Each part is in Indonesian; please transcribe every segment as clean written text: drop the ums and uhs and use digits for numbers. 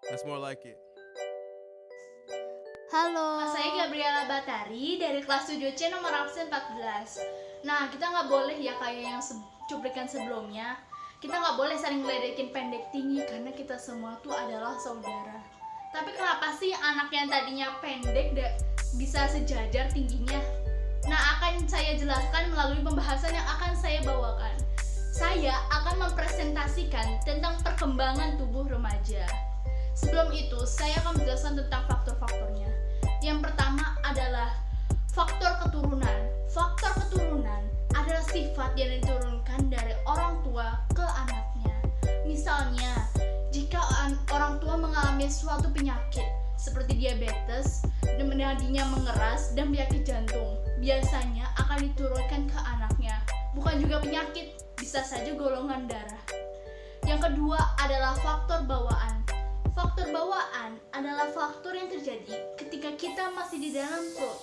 That's more like it. Halo. Saya Gabriela Batari dari kelas 7C nomor absen 14. Nah, kita nggak boleh ya kayak yang cuplikan sebelumnya. Kita nggak boleh saling ngeledekin pendek tinggi karena kita semua tuh adalah saudara. Tapi kenapa sih anak yang tadinya pendek bisa sejajar tingginya? Nah, akan saya jelaskan melalui pembahasan yang akan saya bawakan. Saya akan mempresentasikan tentang perkembangan tubuh remaja. Sebelum itu, saya akan menjelaskan tentang faktor-faktornya. Yang pertama adalah faktor keturunan. Faktor keturunan adalah sifat yang diturunkan dari orang tua ke anaknya. Misalnya, jika orang tua mengalami suatu penyakit seperti diabetes, nadinya mengeras, dan penyakit jantung, biasanya akan diturunkan ke anaknya. Bukan juga penyakit, bisa saja golongan darah. Yang kedua adalah faktor bawaan. Faktor bawaan adalah faktor yang terjadi ketika kita masih di dalam perut.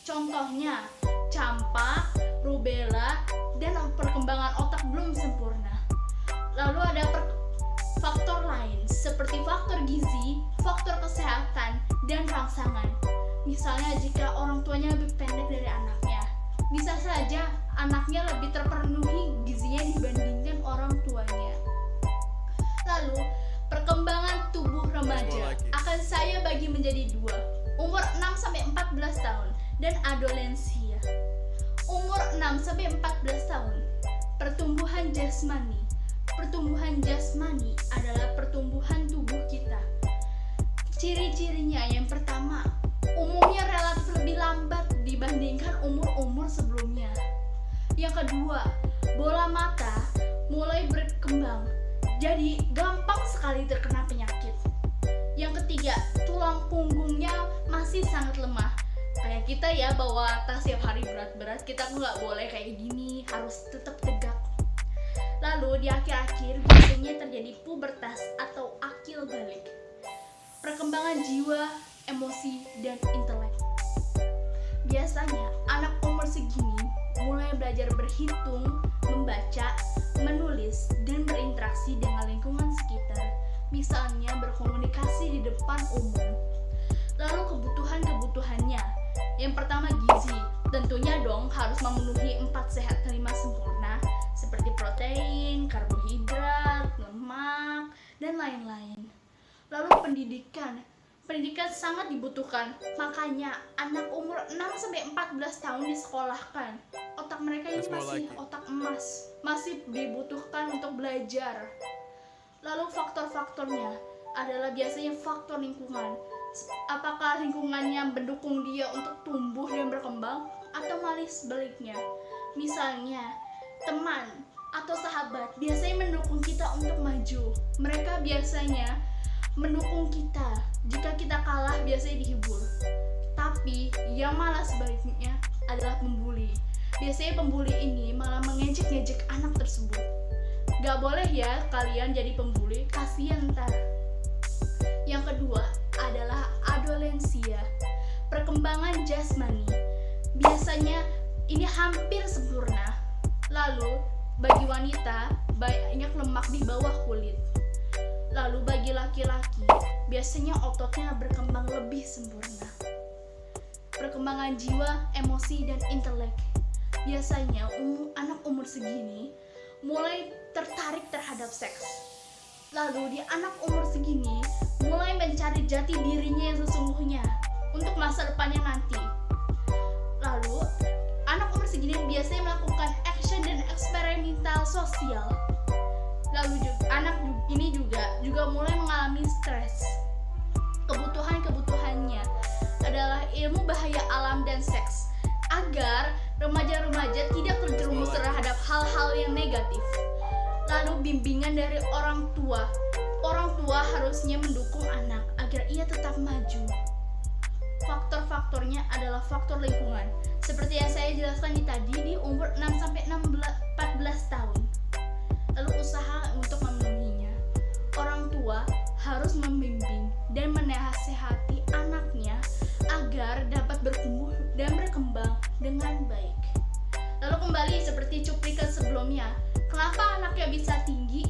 Contohnya, campak, rubella, dan perkembangan otak belum sempurna. Lalu ada faktor lain seperti faktor gizi, faktor kesehatan, dan rangsangan. Misalnya jika orang tuanya lebih pendek dari anaknya, bisa saja anaknya lebih terpenuhi gizinya dibandingkan orang tuanya. Lalu, perkembangan tubuh remaja akan saya bagi menjadi dua, umur 6-14 tahun dan adolensia. Umur 6-14 tahun, pertumbuhan jasmani. Pertumbuhan jasmani adalah pertumbuhan tubuh kita. Ciri-cirinya yang pertama, umumnya relatif lebih lambat dibandingkan umur-umur sebelumnya. Yang kedua, bola mata mulai berkembang, jadi gampang sekali terkena penyakit. Yang ketiga, tulang punggungnya masih sangat lemah. Kayak kita ya bawa tas tiap hari berat-berat, kita nggak boleh kayak gini, harus tetap tegak. Lalu di akhir-akhir biasanya terjadi pubertas atau akil balik. Perkembangan jiwa, emosi, dan intelek. Biasanya anak umur segini mulai belajar berhitung, membaca, menulis, dan berinteraksi dengan lingkungan sekitar. Misalnya berkomunikasi di depan umum. Lalu kebutuhan-kebutuhannya. Yang pertama gizi. Tentunya dong harus memenuhi 4 sehat 5 sempurna seperti protein, karbohidrat, lemak, dan lain-lain. Lalu pendidikan. Pendidikan sangat dibutuhkan. Makanya anak umur 6-14 tahun disekolahkan. Otak mereka ini masih otak emas, masih dibutuhkan untuk belajar. Lalu faktor-faktornya adalah biasanya faktor lingkungan. Apakah lingkungannya mendukung dia untuk tumbuh dan berkembang atau malah sebaliknya? Misalnya, teman atau sahabat biasanya mendukung kita untuk maju. Mereka biasanya mendukung kita. Jika kita kalah biasanya dihibur. Tapi yang malah sebaliknya adalah pembuli. Biasanya pembuli ini malah mengejek-ngejek anak tersebut. Gak boleh ya kalian jadi pembuli, kasihan ntar. Yang kedua adalah adolensia. Perkembangan jasmani. Biasanya ini hampir sempurna. Lalu bagi wanita banyak lemak di bawah kulit. Lalu bagi laki-laki biasanya ototnya berkembang lebih sempurna. Perkembangan jiwa, emosi, dan intelek. Biasanya anak umur segini mulai tertarik terhadap seks. Lalu di anak umur segini mulai mencari jati dirinya yang sesungguhnya untuk masa depannya nanti. Lalu anak umur segini biasanya melakukan action dan eksperimental sosial. Lalu anak ini juga mulai mengalami stres. Kebutuhannya adalah ilmu bahaya alam dan seks agar remaja-remaja tidak terjerumus terhadap hal-hal yang negatif. Lalu bimbingan dari orang tua. Orang tua harusnya mendukung anak agar ia tetap maju. Faktor-faktornya adalah faktor lingkungan. Seperti yang saya jelaskan tadi di umur 6-14 tahun. Lalu usaha untuk memenuhinya. Orang tua harus membimbing dan menasehati anaknya agar dapat bertumbuh dan berkembang dengan baik. Lalu kembali seperti cuplikan sebelumnya, kenapa anaknya bisa tinggi?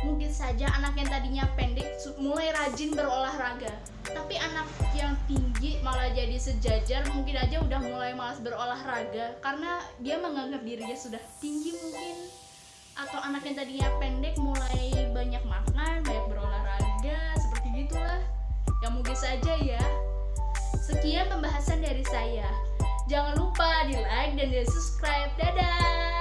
Mungkin saja saja anak yang tadinya pendek mulai rajin berolahraga, tapi anak yang tinggi malah jadi sejajar, mungkin aja udah mulai malas berolahraga karena dia menganggap dirinya sudah tinggi mungkin. Atau anak yang tadinya pendek mulai banyak makan, banyak berolahraga, seperti gitulah. Ya mungkin saja ya. Sekian pembahasan dari saya. Jangan lupa di like dan di subscribe. Dadah.